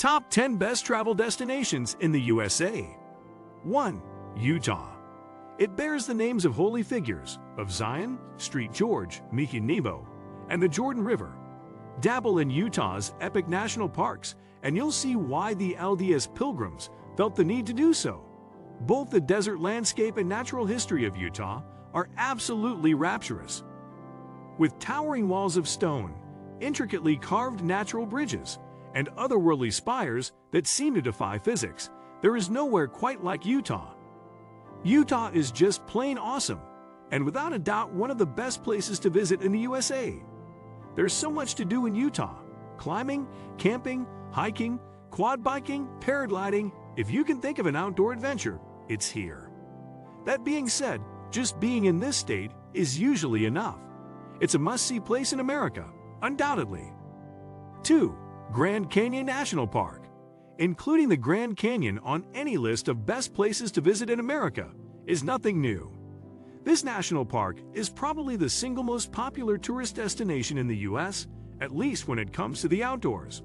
Top 10 Best Travel Destinations in the USA. 1. Utah. It bears the names of holy figures of Zion, St. George, Miki Nebo, and the Jordan River. Dabble in Utah's epic national parks, and you'll see why the LDS pilgrims felt the need to do so. Both the desert landscape and natural history of Utah are absolutely rapturous. With towering walls of stone, intricately carved natural bridges, and otherworldly spires that seem to defy physics, there is nowhere quite like Utah. Utah is just plain awesome, and without a doubt one of the best places to visit in the USA. There's so much to do in Utah: climbing, camping, hiking, quad biking, paragliding. If you can think of an outdoor adventure, it's here. That being said, just being in this state is usually enough. It's a must-see place in America, undoubtedly. 2. Grand Canyon National Park. Including the Grand Canyon on any list of best places to visit in America is nothing new. This national park is probably the single most popular tourist destination in the US, at least when it comes to the outdoors.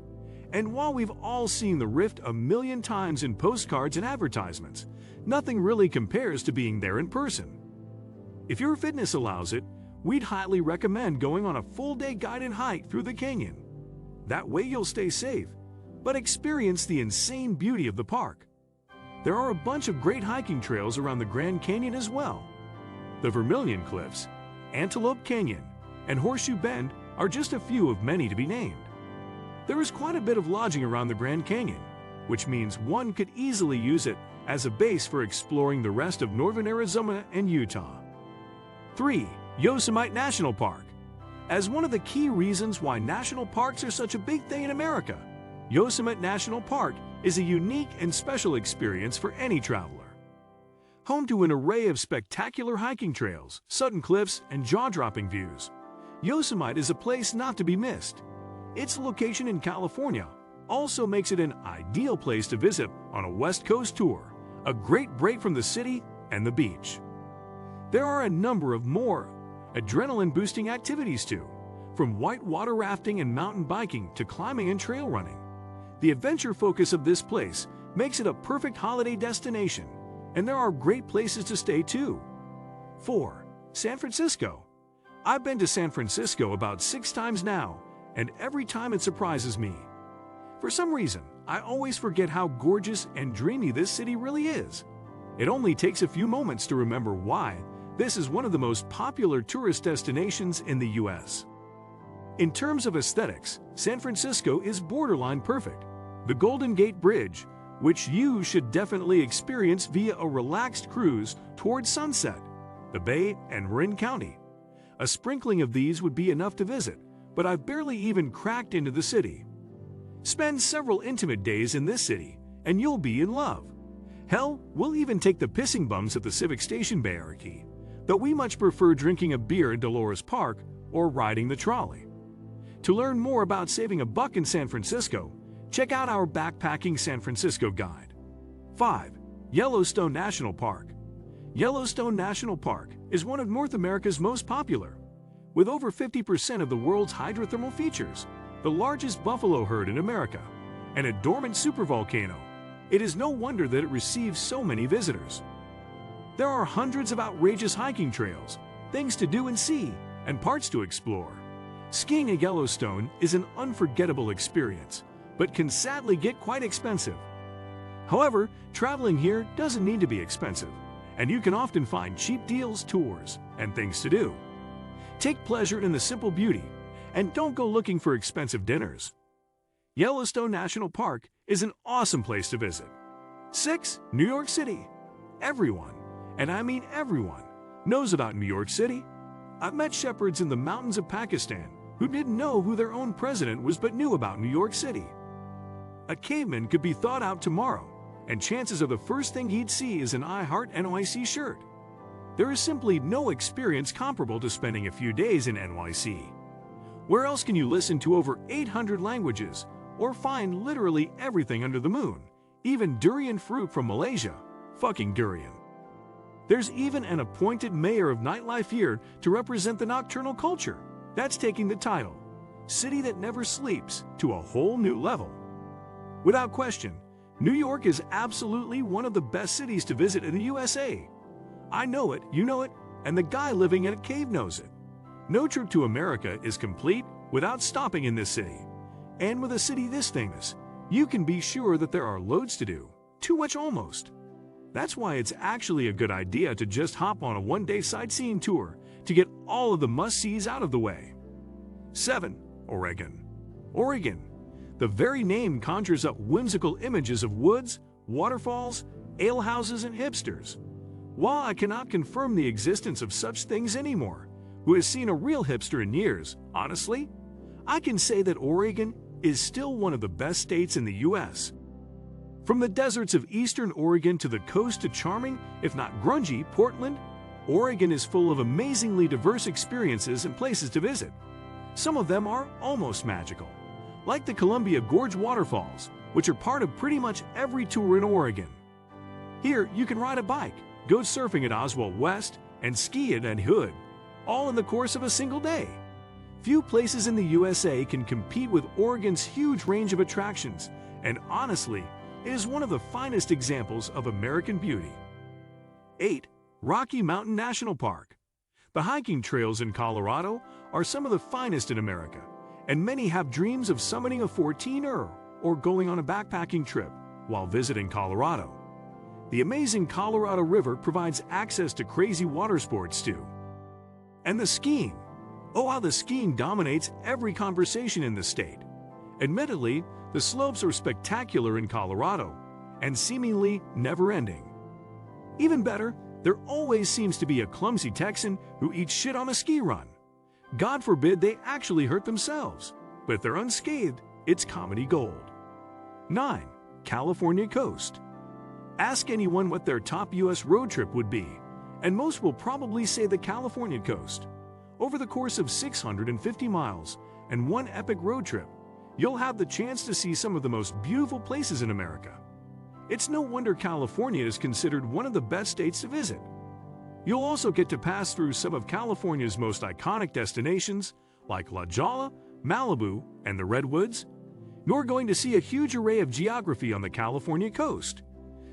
And while we've all seen the Rift a million times in postcards and advertisements, nothing really compares to being there in person. If your fitness allows it, we'd highly recommend going on a full-day guided hike through the canyon. That way you'll stay safe, but experience the insane beauty of the park. There are a bunch of great hiking trails around the Grand Canyon as well. The Vermilion Cliffs, Antelope Canyon, and Horseshoe Bend are just a few of many to be named. There is quite a bit of lodging around the Grand Canyon, which means one could easily use it as a base for exploring the rest of northern Arizona and Utah. 3. Yosemite National Park. As one of the key reasons why national parks are such a big thing in America, Yosemite National Park is a unique and special experience for any traveler. Home to an array of spectacular hiking trails, sudden cliffs, and jaw-dropping views, Yosemite is a place not to be missed. Its location in California also makes it an ideal place to visit on a West Coast tour, a great break from the city and the beach. There are a number of more adrenaline-boosting activities too, from whitewater rafting and mountain biking to climbing and trail running. The adventure focus of this place makes it a perfect holiday destination, and there are great places to stay too. 4. San Francisco. I've been to San Francisco about 6 times now, and every time it surprises me. For some reason, I always forget how gorgeous and dreamy this city really is. It only takes a few moments to remember why this is one of the most popular tourist destinations in the US. In terms of aesthetics, San Francisco is borderline perfect. The Golden Gate Bridge, which you should definitely experience via a relaxed cruise towards sunset, the Bay, and Marin County. A sprinkling of these would be enough to visit, but I've barely even cracked into the city. Spend several intimate days in this city, and you'll be in love. Hell, we'll even take the pissing bums at the Civic Station Bayarchy, but we much prefer drinking a beer at Dolores Park or riding the trolley. To learn more about saving a buck in San Francisco, check out our Backpacking San Francisco guide. 5. Yellowstone National Park. Yellowstone National Park is one of North America's most popular. With over 50% of the world's hydrothermal features, the largest buffalo herd in America, and a dormant supervolcano, it is no wonder that it receives so many visitors. There are hundreds of outrageous hiking trails, things to do and see, and parts to explore. Skiing at Yellowstone is an unforgettable experience, but can sadly get quite expensive. However, traveling here doesn't need to be expensive, and you can often find cheap deals, tours, and things to do. Take pleasure in the simple beauty, and don't go looking for expensive dinners. Yellowstone National Park is an awesome place to visit. 6. New York City. Everyone, and I mean everyone, knows about New York City. I've met shepherds in the mountains of Pakistan who didn't know who their own president was but knew about New York City. A caveman could be thawed out tomorrow, and chances are the first thing he'd see is an I Heart NYC shirt. There is simply no experience comparable to spending a few days in NYC. Where else can you listen to over 800 languages or find literally everything under the moon, even durian fruit from Malaysia? Fucking durian. There's even an appointed mayor of nightlife here to represent the nocturnal culture. That's taking the title, City That Never Sleeps, to a whole new level. Without question, New York is absolutely one of the best cities to visit in the USA. I know it, you know it, and the guy living in a cave knows it. No trip to America is complete without stopping in this city. And with a city this famous, you can be sure that there are loads to do. Too much almost. That's why it's actually a good idea to just hop on a one-day sightseeing tour to get all of the must-sees out of the way. 7. Oregon. Oregon. The very name conjures up whimsical images of woods, waterfalls, alehouses, and hipsters. While I cannot confirm the existence of such things anymore, who has seen a real hipster in years, honestly, I can say that Oregon is still one of the best states in the U.S. From the deserts of eastern Oregon to the coast to charming, if not grungy, Portland, Oregon is full of amazingly diverse experiences and places to visit. Some of them are almost magical, like the Columbia Gorge waterfalls, which are part of pretty much every tour in Oregon. Here, you can ride a bike, go surfing at Oswald West, and ski at Hood, all in the course of a single day. Few places in the USA can compete with Oregon's huge range of attractions, and honestly, it is one of the finest examples of American beauty. 8. Rocky Mountain National Park. The hiking trails in Colorado are some of the finest in America, and many have dreams of summiting a 14er or going on a backpacking trip while visiting Colorado. The amazing Colorado River provides access to crazy water sports too. And the skiing. Oh, how the skiing dominates every conversation in the state. Admittedly, the slopes are spectacular in Colorado and seemingly never-ending. Even better, there always seems to be a clumsy Texan who eats shit on a ski run. God forbid they actually hurt themselves, but if they're unscathed, it's comedy gold. 9. California Coast. Ask anyone what their top U.S. road trip would be, and most will probably say the California coast. Over the course of 650 miles and one epic road trip, you'll have the chance to see some of the most beautiful places in America. It's no wonder California is considered one of the best states to visit. You'll also get to pass through some of California's most iconic destinations, like La Jolla, Malibu, and the Redwoods. You're going to see a huge array of geography on the California coast.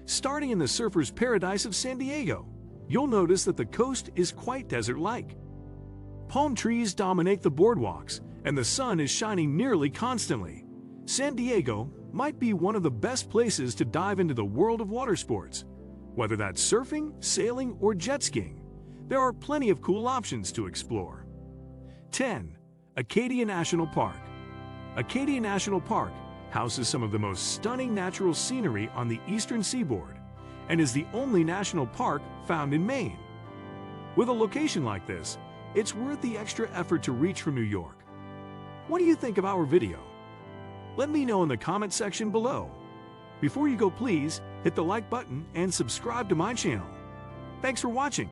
Starting in the surfer's paradise of San Diego, you'll notice that the coast is quite desert-like. Palm trees dominate the boardwalks, and the sun is shining nearly constantly. San Diego might be one of the best places to dive into the world of water sports. Whether that's surfing, sailing, or jet skiing, there are plenty of cool options to explore. 10. Acadia National Park. Acadia National Park houses some of the most stunning natural scenery on the eastern seaboard and is the only national park found in Maine. With a location like this, it's worth the extra effort to reach from New York. What do you think of our video? Let me know in the comment section below. Before you go, please hit the like button and subscribe to my channel. Thanks for watching.